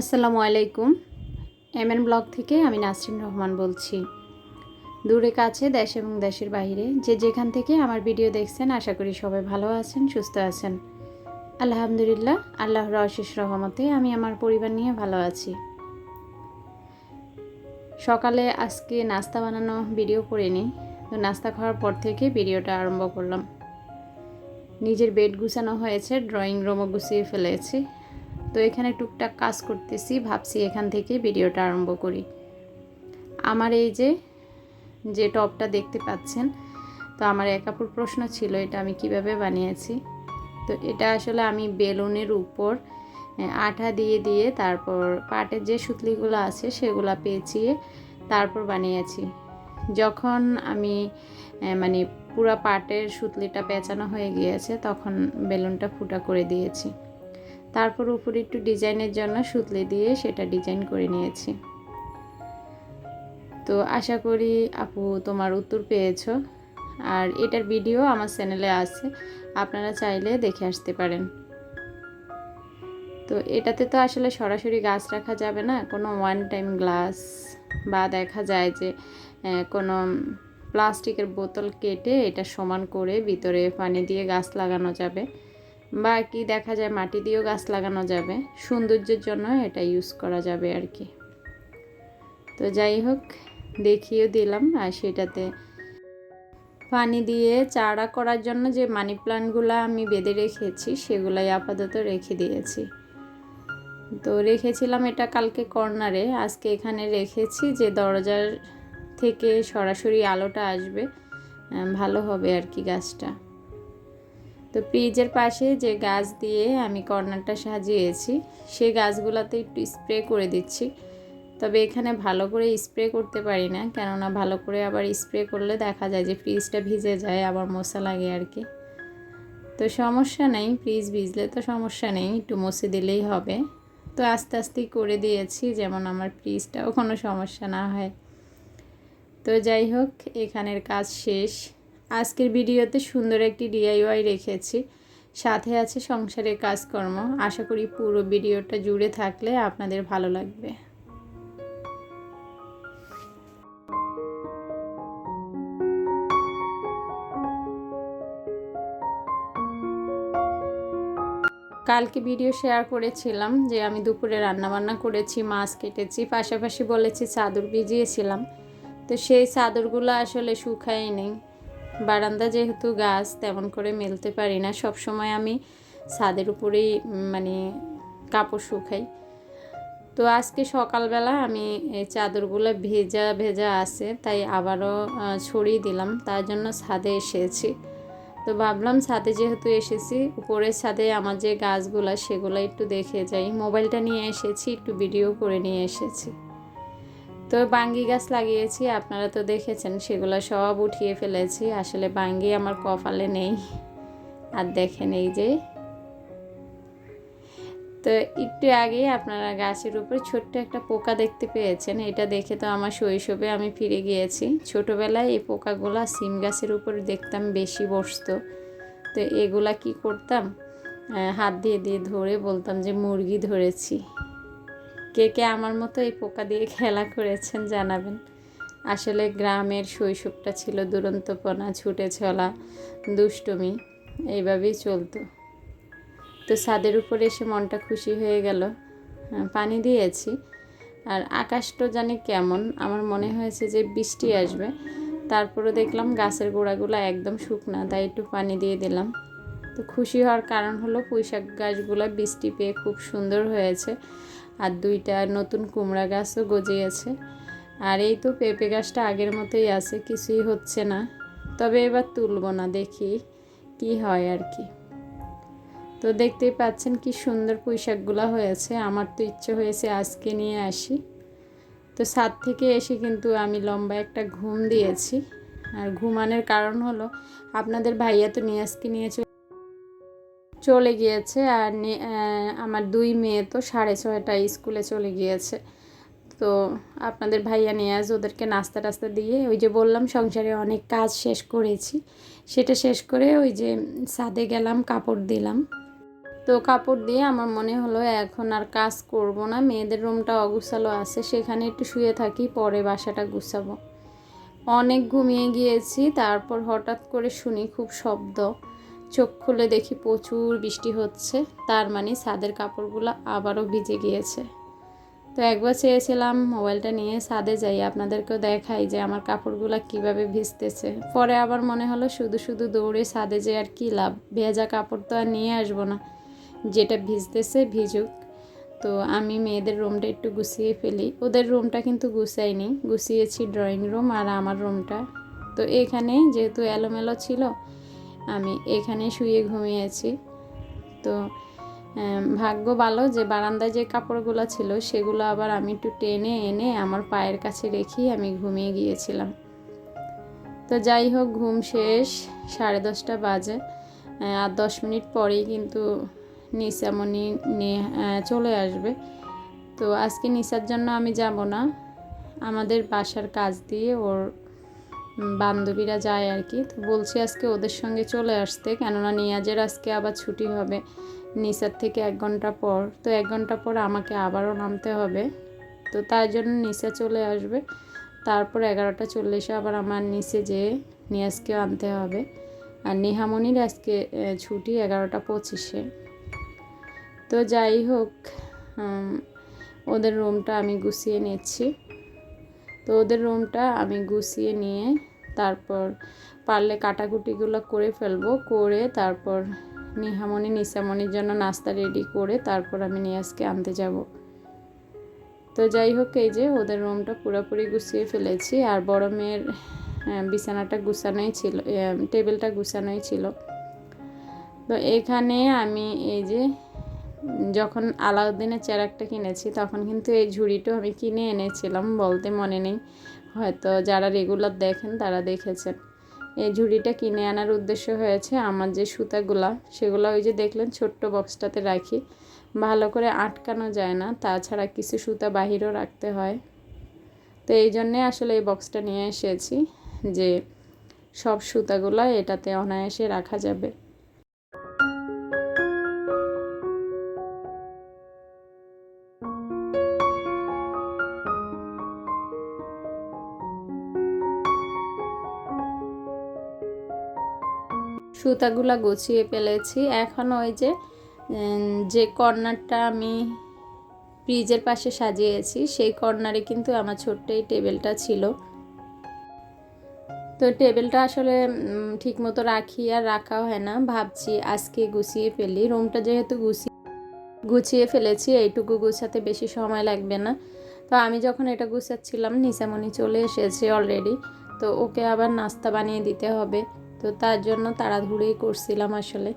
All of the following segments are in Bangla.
আসসালামু আলাইকুম। এমএন ব্লগ থেকে আমি নাসরিন রহমান বলছি। দূরে কাছে দেশ এবং দেশের বাইরে যে যেখান থেকে আমার ভিডিও দেখছেন, আশা করি সবাই ভালো আছেন, সুস্থ আছেন। আলহামদুলিল্লাহ, আল্লাহর অশেষ রহমতে আমি আমার পরিবার নিয়ে ভালো আছি। সকালে আজকে নাস্তা বানানো ভিডিও করিনি, তো নাস্তা খাওয়ার পর থেকে ভিডিওটা আরম্ভ করলাম। নিজের বেড গুছানো হয়েছে, ড্রয়িং রুমও গুছিয়ে ফেলেছি। তো এখানে টুকটাক কাজ করতেছি, ভাবছি এখান থেকে ভিডিওটা আরম্ভ করি। আমার এই যে টপটা দেখতে পাচ্ছেন, তো আমার এক আপুর প্রশ্ন ছিল এটা আমি কিভাবে বানিয়েছি। তো এটা আসলে আমি বেলুনের উপর আঠা দিয়ে দিয়ে তারপর পাটের যে সুতলিগুলো আছে সেগুলো পেঁচিয়ে তারপর বানিয়েছি। যখন আমি মানে পুরো পাটের সুতলিটা পেঁচানো হয়ে গিয়েছে, তখন বেলুনটা ফুটা করে দিয়েছি। তারপর উপরে একটু ডিজাইনের জন্য সুতলি দিয়ে সেটা ডিজাইন করে নিয়েছি। তো আশা করি আপু তোমার উত্তর পেয়েছো। আর এটার ভিডিও আমার চ্যানেলে আছে, আপনারা চাইলে দেখে আসতে পারেন। তো এটাতে তো আসলে সরাসরি গাছ রাখা যাবে না, কোনো ওয়ান টাইম গ্লাস বা দেখা যায় যে কোনো প্লাস্টিকের বোতল কেটে এটা সমান করে ভিতরে পানি দিয়ে গাছ লাগানো যাবে, বা কি দেখা যায় মাটি দিয়েও গাছ লাগানো যাবে। সৌন্দর্যের জন্য এটা ইউজ করা যাবে আর কি। তো যাই হোক, দেখিয়ে দিলাম। আর সেটাতে পানি দিয়ে চারা করার জন্য যে মানি প্লান্টগুলো আমি বেঁধে রেখেছি সেগুলাই আপাতত রেখে দিয়েছি। তো রেখেছিলাম এটা কালকে কর্নারে, আজকে এখানে রেখেছি যে দরজার থেকে সরাসরি আলোটা আসবে, ভালো হবে আর কি গাছটা। তো ফ্রিজের পাশে যে গাছ দিয়ে আমি কর্নারটা সাজিয়েছি সেই গাছগুলোতে একটু স্প্রে করে দিচ্ছি। তবে এখানে ভালো করে স্প্রে করতে পারি না, কেননা ভালো করে আবার স্প্রে করলে দেখা যায় যে ফ্রিজটা ভিজে যায়, আবার মশা লাগে আর কি। তো সমস্যা নেই, ফ্রিজ ভিজলে তো সমস্যা নেই, একটু মুছে দিলেই হবে। তো আস্তে আস্তেই করে দিয়েছি, যেমন আমার ফ্রিজটাও কোনো সমস্যা না হয়। তো যাই হোক, এখানের কাজ শেষ। আজকের ভিডিওতে সুন্দর একটি ডিআইওয়াই রেখেছি, সাথে আছে সংসারের কাজকর্ম। আশা করি পুরো ভিডিওটা জুড়ে থাকলে আপনাদের ভালো লাগবে। কালকে ভিডিও শেয়ার করেছিলাম যে আমি দুপুরে রান্নাবান্না করেছি, মাছ কেটেছি, পাশাপাশি বলেছি চাদর ভিজিয়েছিলাম। তো সেই চাদরগুলো আসলে শুকাই নেই। বারান্দা যেহেতু গাছ, তেমন করে মেলতে পারি না, সব সময় আমি ছাদের উপরেই মানে কাপড় শুকাই। তো আজকে সকালবেলা আমি এই চাদরগুলো ভেজা ভেজা আছে, তাই আবারও ছড়িয়ে দিলাম, তার জন্য ছাদে এসেছি। তো ভাবলাম ছাদে যেহেতু এসেছি, উপরের ছাদে আমার যে গাছগুলো সেগুলো একটু দেখে যাই। মোবাইলটা নিয়ে এসেছি, একটু ভিডিও করে নিয়ে এসেছি। তো বাঙ্গি গাছ লাগিয়েছি, আপনারা তো দেখেছেন, সেগুলো সব উঠিয়ে ফেলেছি। আসলে বাঙ্গি আমার কপালে নেই। আর দেখেন এই যে, তো একটু আগে আপনারা গাছের উপর ছোট্ট একটা পোকা দেখতে পেয়েছেন। এটা দেখে তো আমার শৈশবে আমি ফিরে গিয়েছি। ছোটোবেলায় এই পোকাগুলা সিম গাছের উপর দেখতাম বেশি বসতো। তো এগুলা কি করতাম, হাত দিয়ে দিয়ে ধরে বলতাম যে মুরগি ধরেছি। কে কে আমার মতো এই পোকা দিয়ে খেলা করেছেন জানাবেন। আসলে গ্রামের শৈশবটা ছিল দুরন্তপনা, ছুটে চলা, দুষ্টুমি, এইভাবেই চলতো। তো ছাদের উপরে এসে মনটা খুশি হয়ে গেল, পানি দিয়েছি। আর আকাশটা জানি কেমন, আমার মনে হয়েছে যে বৃষ্টি আসবে। তারপরে দেখলাম গাছের গোড়াগুলো একদম শুকনা, তাই একটু পানি দিয়ে দিলাম। তো খুশি হওয়ার কারণ হলো পুঁইশাক গাছগুলো বৃষ্টি পেয়ে খুব সুন্দর হয়েছে, আর দুইটা নতুন কুমড়া গাছও গজিয়েছে। আর এই তো পেঁপে গাছটা আগের মতোই আছে, কিছুই হচ্ছে না। তবে এবার তুলব না, দেখি কি হয় আর কি। তো দেখতেই পাচ্ছেন কি সুন্দর পুঁইশাকগুলো হয়েছে। আমার তো ইচ্ছে হয়েছে আজকে নিয়ে আসি। তো ছাদ থেকে এসে কিন্তু আমি লম্বা একটা ঘুম দিয়েছি। আর ঘুমানোর কারণ হলো আপনাদের ভাইয়া তো নিয়াজকে নিয়ে চলে গিয়েছে, আর আমার দুই মেয়ে তো 6:30টায় স্কুলে চলে গিয়েছে। তো আপনাদের ভাইয়া নিয়াজ ওদেরকে নাস্তা টাস্তা দিয়ে, ওই যে বললাম সংসারে অনেক কাজ শেষ করেছি, সেটা শেষ করে ওই যে ছাদে গেলাম, কাপড় দিলাম। তো কাপড় দিয়ে আমার মনে হলো এখন আর কাজ করব না, মেয়েদের রুমটা অগুছালো আছে, সেখানে একটু শুয়ে থাকি, পরে বাসাটা গুছাবো। অনেক ঘুমিয়ে গিয়েছি, তারপর হঠাৎ করে শুনি খুব শব্দ। চোখ খুলে দেখি প্রচুর বৃষ্টি হচ্ছে, তার মানে ছাদের কাপড়গুলো আবারও ভিজে গিয়েছে। তো একবার চেয়েছিলাম মোবাইলটা নিয়ে ছাদে যাই, আপনাদেরকেও দেখাই যে আমার কাপড়গুলো কিভাবে ভিজতেছে। পরে আবার মনে হলো শুধু শুধু দৌড়ে ছাদে যেয়ে আর কী লাভ, ভেজা কাপড় তো আর নিয়ে আসবো না, যেটা ভিজতেছে ভিজুক। তো আমি মেয়েদের রুমটা একটু গুছিয়ে ফেলি। ওদের রুমটা কিন্তু গুছাইনি, গুছিয়েছি ড্রয়িং রুম আর আমার রুমটা। তো এখানে যেহেতু এলোমেলো ছিল, আমি এখানে শুয়ে ঘুমিয়েছি। তো ভাগ্য ভালো যে বারান্দায় যে কাপড়গুলো ছিল সেগুলো আবার আমি একটু টেনে এনে আমার পায়ের কাছে রেখেই আমি ঘুমিয়ে গিয়েছিলাম। তো যাই হোক, ঘুম শেষ, 10:30 বাজে। আর 10 মিনিট পরেই কিন্তু নিসামণি চলে আসবে। তো আজকে নিসার জন্য আমি যাব না, আমাদের বাসার কাজ দিয়ে ওর বান্ধবীরা যায় আর কি। তো বলছি আজকে ওদের সঙ্গে চলে আসতে, কেননা নিয়াজের আজকে আবার ছুটি হবে নিসার থেকে 1 ঘন্টা পর। তো 1 ঘন্টা পর আমাকে আবারও নামতে হবে, তো তার জন্য নিসা চলে আসবে। তারপর 11:40 আবার আমার নিচে যেয়ে নিয়াজকেও আনতে হবে। আর নেহামণির আজকে ছুটি 11:25। তো যাই হোক, ওদের রুমটা আমি গুছিয়ে নিচ্ছি। তো ওদের রুমটা আমি গুছিয়ে নিয়ে তারপর পারলে কাটাকুটিগুলো করে ফেলবো, করে তারপর নিহামণি নিসামণির জন্য নাস্তা রেডি করে তারপর আমি নিয়াজকে আনতে যাব। তো যাই হোক, এই যে ওদের রুমটা পুরোপুরি গুছিয়ে ফেলেছি। আর বড় মেয়ের বিছানাটা গুছানোই ছিল, টেবিলটা গুছানোই ছিল। তো এখানে আমি এই যে যখন আলাউদ্দিনের চেরাগটা কিনেছি তখন কিন্তু এই ঝুড়িটাও আমি কিনে এনেছিলাম, বলতে মনে নেই, হয়তো যারা রেগুলার দেখেন তারা দেখেছেন। এই ঝুড়িটা কিনে আনার উদ্দেশ্য হয়েছে আমার যে সুতাগুলা সেগুলো ওই যে দেখলেন ছোট্ট বক্সটাতে রাখি, ভালো করে আটকানো যায় না, তাছাড়া কিছু সুতা বাহিরেও রাখতে হয়। তো এই জন্যে আসলে এই বক্সটা নিয়ে এসেছি, যে সব সুতাগুলো এটাতে অনায়াসে রাখা যাবে। সুতাগুলা গুছিয়ে ফেলেছি। এখন ওই যে কর্নারটা আমি ফ্রিজের পাশে সাজিয়েছি সেই কর্নারে কিন্তু আমার ছোট্ট এই টেবিলটা ছিল। তো টেবিলটা আসলে ঠিকমতো রাখি আর রাখা হয় না, ভাবছি আজকে গুছিয়ে ফেলি। রুমটা যেহেতু গুছিয়ে ফেলেছি, এইটুকু গুছাতে বেশি সময় লাগবে না। তো আমি যখন এটা গুছাচ্ছিলাম নিসামণি চলে এসেছে অলরেডি, তো ওকে আবার নাস্তা বানিয়ে দিতে হবে, তো তার জন্য তাড়াহুড়োই করছিলাম আসলে।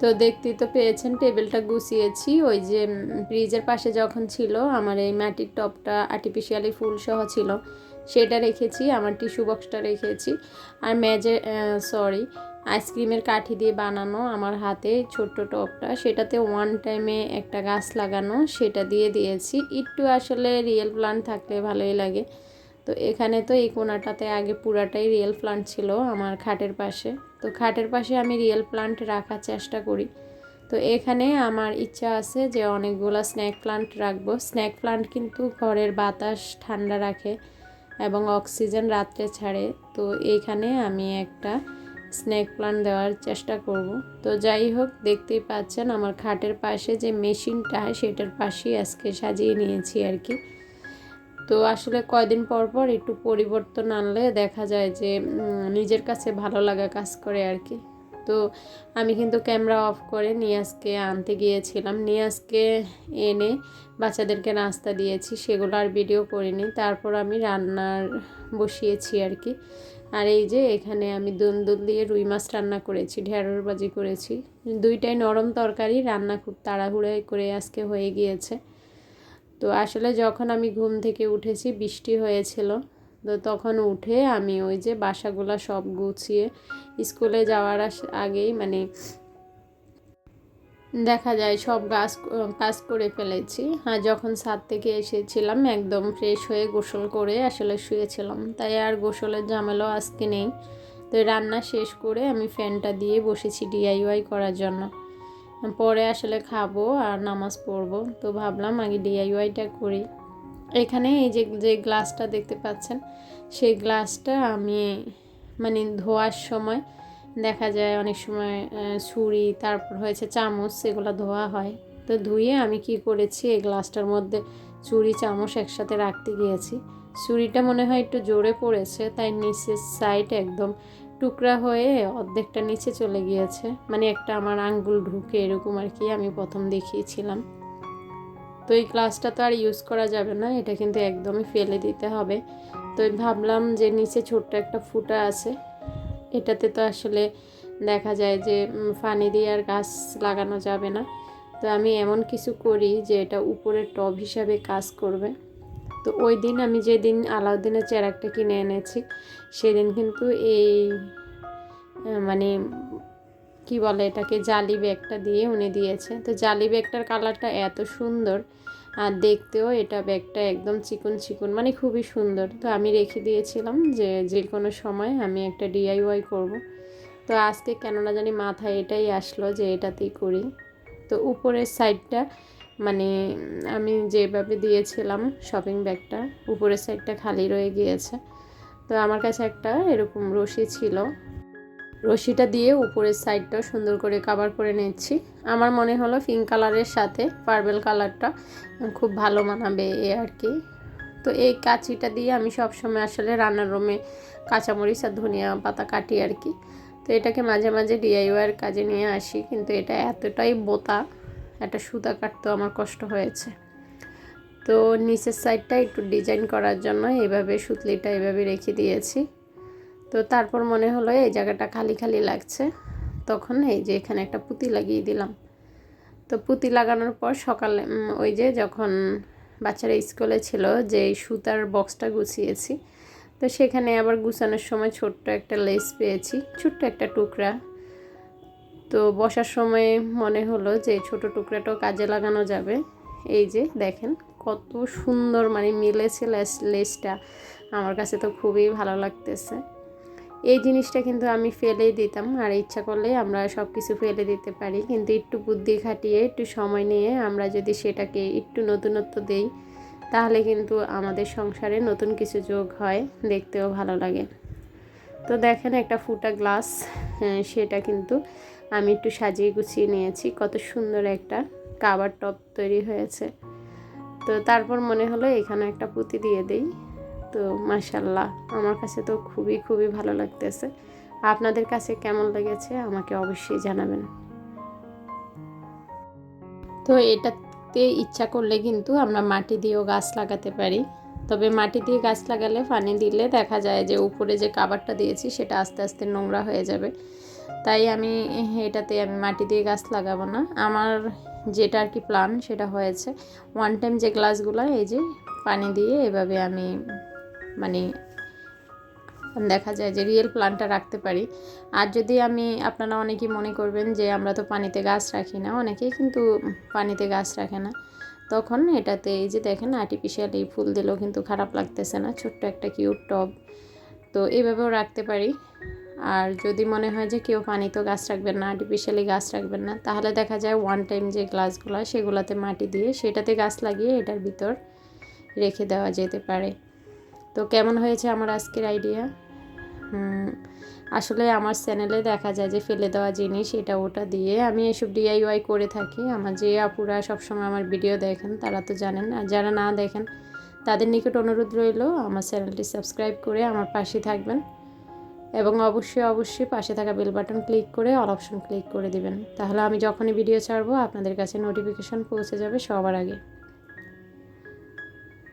তো দেখতেই তো পেয়েছেন টেবিলটা গুছিয়েছি। ওই যে ফ্রিজের পাশে যখন ছিল আমার এই মাটির টপটা আর্টিফিশিয়ালি ফুল সহ ছিল, সেটা রেখেছি, আমার টিস্যু বক্সটা রেখেছি, আর আইসক্রিমের কাঠি দিয়ে বানানো আমার হাতে ছোট্ট টপটা, সেটাতে ওয়ান টাইমে একটা গাছ লাগানো, সেটা দিয়ে দিয়েছি। একটু আসলে রিয়েল প্লান্ট থাকলে ভালোই লাগে। তো এখানে তো এই কোণাটাতে আগে পুরাটাই রিয়েল প্লান্ট ছিল আমার খাটের পাশে, তো খাটের পাশে আমি রিয়েল প্লান্ট রাখার চেষ্টা করি। তো এখানে আমার ইচ্ছা আছে যে অনেকগুলো স্ন্যাক প্লান্ট রাখবো। স্ন্যাক প্লান্ট কিন্তু ঘরের বাতাস ঠান্ডা রাখে এবং অক্সিজেন রাত্রে ছাড়ে। তো এইখানে আমি একটা স্ন্যাক প্লান্ট দেওয়ার চেষ্টা করব। তো যাই হোক, দেখতেই পাচ্ছেন আমার খাটের পাশে যে মেশিনটা সেটার পাশেই আজকে সাজিয়ে নিয়েছি আর কি। তো আসলে কয়দিন পর পর একটু পরিবর্তন আনলে দেখা যায় যে নিজের কাছে ভালো লাগা কাজ করে আর কি। তো আমি কিন্তু ক্যামেরা অফ করে নিয়াজকে আনতে গিয়েছিলাম, নিয়াজকে এনে বাচ্চাদেরকে নাস্তা দিয়েছি, সেগুলো আর ভিডিও করিনি। তারপর আমি রান্নার বসিয়েছি আর কি। আর এই যে এখানে আমি দুন্দুল দিয়ে রুই মাছ রান্না করেছি, ঢেঁড়স ভাজি করেছি, দুইটাই নরম তরকারি, রান্না খুব তাড়াহুড়োয় করে আজকে হয়ে গিয়েছে। তো আসলে যখন আমি ঘুম থেকে উঠেছি বৃষ্টি হয়েছিল, তো তখন উঠে আমি ওই যে বাসাগুলা সব গুছিয়ে স্কুলে যাওয়ার আগেই মানে দেখা যায় সব কাজ করে ফেলেছি। আর যখন ছাদ থেকে এসেছিলাম একদম ফ্রেশ হয়ে গোসল করে আসলে শুয়েছিলাম, তাই আর গোসলের ঝামেলাও আজকে নেই। তো রান্না শেষ করে আমি ফ্যানটা দিয়ে বসেছি ডিআইওয়াই করার জন্য। পরে আসলে খাবো আর নামাজ পড়বো, তো ভাবলাম আগে ডিআইওয়াইটা করি। এখানে এই যে গ্লাসটা দেখতে পাচ্ছেন, সেই গ্লাসটা আমি মানে ধোয়ার সময় দেখা যায় অনেক সময় ছুরি তারপর হয়েছে চামচ সেগুলো ধোয়া হয়। তো ধুয়ে আমি কি করেছি, এই গ্লাসটার মধ্যে ছুরি চামচ একসাথে রাখতে গিয়েছি। ছুরিটা মনে হয় একটু জোরে পড়েছে, তাই নিচের সাইড একদম টুকরা হয়ে অর্ধেকটা নিচে চলে গিয়েছে, মানে একটা আমার আঙ্গুল ঢুকে এরকম আর কি আমি প্রথম দেখিয়েছিলাম। তো এই গ্লাসটা তো আর ইউজ করা যাবে না, এটা কিন্তু একদমই ফেলে দিতে হবে। তো ভাবলাম যে নিচে ছোট্ট একটা ফুটা আছে, এটাতে তো আসলে দেখা যায় যে পানি দিয়ে আর গাছ লাগানো যাবে না। তো আমি এমন কিছু করি যে এটা উপরের টব হিসাবে কাজ করবে। তো ওই দিন আমি যেদিন আলাউদ্দিনের চেরাগটা কিনে এনেছি সেদিন কিন্তু এই মানে কি বলে এটাকে জালি ব্যাগটা দিয়ে উনি দিয়েছে। তো জালি ব্যাগটার কালারটা এত সুন্দর আর দেখতেও এটা ব্যাগটা একদম চিকন চিকন, মানে খুবই সুন্দর। তো আমি রেখে দিয়েছিলাম যে কোনো সময় আমি একটা ডিআইওয়াই করব। তো আজকে কেন না জানি মাথায় এটাই আসলো যে এটাতেই করি। তো উপরের সাইডটা মানে আমি যেভাবে দিয়েছিলাম শপিং ব্যাগটা, উপরের সাইডটা খালি রয়ে গিয়েছে। তো আমার কাছে একটা এরকম রশি ছিল, রশিটা দিয়ে উপরের সাইডটাও সুন্দর করে কভার করে নিচ্ছি। আমার মনে হলো পিঙ্ক কালারের সাথে পার্পল কালারটা খুব ভালো মানাবে এ আর কি। তো এই কাঁচিটা দিয়ে আমি সবসময় আসলে রান্নার রুমে কাঁচামরিচ আর ধনিয়া পাতা কাটি আর কি। তো এটাকে মাঝে মাঝে ডিআইওয়াইয়ের কাজে নিয়ে আসি, কিন্তু এটা এতটাই বোতা, একটা সুতা কাটতেও আমার কষ্ট হয়েছে। তো নিচের সাইডটা একটু ডিজাইন করার জন্য এইভাবে সুতলিটা এভাবে রেখে দিয়েছি। তো তারপর মনে হলো এই জায়গাটা খালি খালি লাগছে, তখন এই যে এখানে একটা পুঁতি লাগিয়ে দিলাম। তো পুঁতি লাগানোর পর সকালে ওই যে যখন বাচ্চারা স্কুলে ছিল যে সুতার বক্সটা গুছিয়েছি, তো সেখানে আবার গুছানোর সময় ছোট্ট একটা লেস পেয়েছি, ছোট্ট একটা টুকরা। তো বসার সময় মনে হলো যে ছোট টুকরাটাও কাজে লাগানো যাবে। এই যে দেখেন কত সুন্দর মানে মিলেছে লেসটা, আমার কাছে তো খুবই ভালো লাগতেছে। এই জিনিসটা কিন্তু আমি ফেলেই দিতাম, আর ইচ্ছা করলে আমরা সব কিছু ফেলে দিতে পারি, কিন্তু একটু বুদ্ধি খাটিয়ে একটু সময় নিয়ে আমরা যদি সেটাকে একটু নতুনত্ব দেই তাহলে কিন্তু আমাদের সংসারে নতুন কিছু যোগ হয়, দেখতেও ভালো লাগে। তো দেখেন একটা ফুটা গ্লাস, সেটা কিন্তু আমি একটু সাজিয়ে গুছিয়ে নিয়েছি, কত সুন্দর একটা কাভার টপ তৈরি হয়েছে। তো তারপর মনে হলো এখানে একটা পুঁতি দিয়ে দেই। তো মাশাল্লাহ আমার কাছে তো খুবই খুবই ভালো লাগতেছে। আপনাদের কাছে কেমন লেগেছে আমাকে অবশ্যই জানাবেন। তো এটাতে ইচ্ছা করলে কিন্তু আমরা মাটি দিয়েও গাছ লাগাতে পারি, তবে মাটি দিয়ে গাছ লাগালে পানি দিলে দেখা যায় যে উপরে যে কাভারটা দিয়েছি সেটা আস্তে আস্তে নোংরা হয়ে যাবে, তাই আমি এটাতে মাটি দিয়ে গাছ লাগাবো না। আমার যেটা আর কি প্ল্যান সেটা হয়েছে ওয়ান টাইম যে গ্লাসগুলো এই যে পানি দিয়ে এভাবে আমি মানে দেখা যায় যে রিয়েল প্ল্যান্টটা রাখতে পারি। আর যদি আপনারা অনেকেই মনে করবেন যে আমরা তো পানিতে গাছ রাখি না, অনেকেই কিন্তু পানিতে গাছ রাখে না, তখন এটাতে এই যে দেখেন আর্টিফিশিয়ালি ফুল দিলেও কিন্তু খারাপ লাগতেছে না, ছোট্ট একটা কিউট টব। তো এইভাবেও রাখতে পারি। আর যদি মনে হয় যে কেউ পানিতেও গাছ রাখবেন না, আর্টিফিশিয়ালি গাছ রাখবেন না, তাহলে দেখা যায় ওয়ান টাইম যে গ্লাসগুলো সেগুলোতে মাটি দিয়ে সেটাতে গাছ লাগিয়ে এটার ভিতর রেখে দেওয়া যেতে পারে। তো কেমন হয়েছে আমার আজকের আইডিয়া? আসলে আমার চ্যানেলে দেখা যায় যে ফেলে দেওয়া জিনিস এটা ওটা দিয়ে আমি এসব ডিআইওয়াই করে থাকি। আমার যে আপুরা সবসময় আমার ভিডিও দেখেন তারা তো জানেন, আর যারা না দেখেন তাদের নিকট অনুরোধ রইল আমার চ্যানেলটি সাবস্ক্রাইব করে আমার পাশে থাকবেন, এবং অবশ্যই অবশ্যই পাশে থাকা বেল বাটন ক্লিক করে অল অপশন ক্লিক করে দিবেন, তাহলে আমি যখনই ভিডিও ছাড়বো আপনাদের কাছে নোটিফিকেশন পৌঁছে যাবে সবার আগে।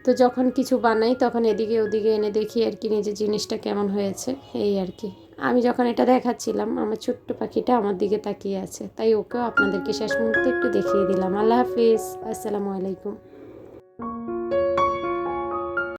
তো যখন কিছু বানাই তখন এদিকে ওদিকে এনে দেখি আর কি নিজের জিনিসটা কেমন হয়েছে, এই আর কি। আমি যখন এটা দেখাচ্ছিলাম আমার ছোট্ট পাখিটা আমার দিকে তাকিয়ে আছে, তাই ওকেও আপনাদেরকে শেষ মুহূর্তে একটু দেখিয়ে দিলাম। আল্লাহ হাফিজ, আসসালামু আলাইকুম।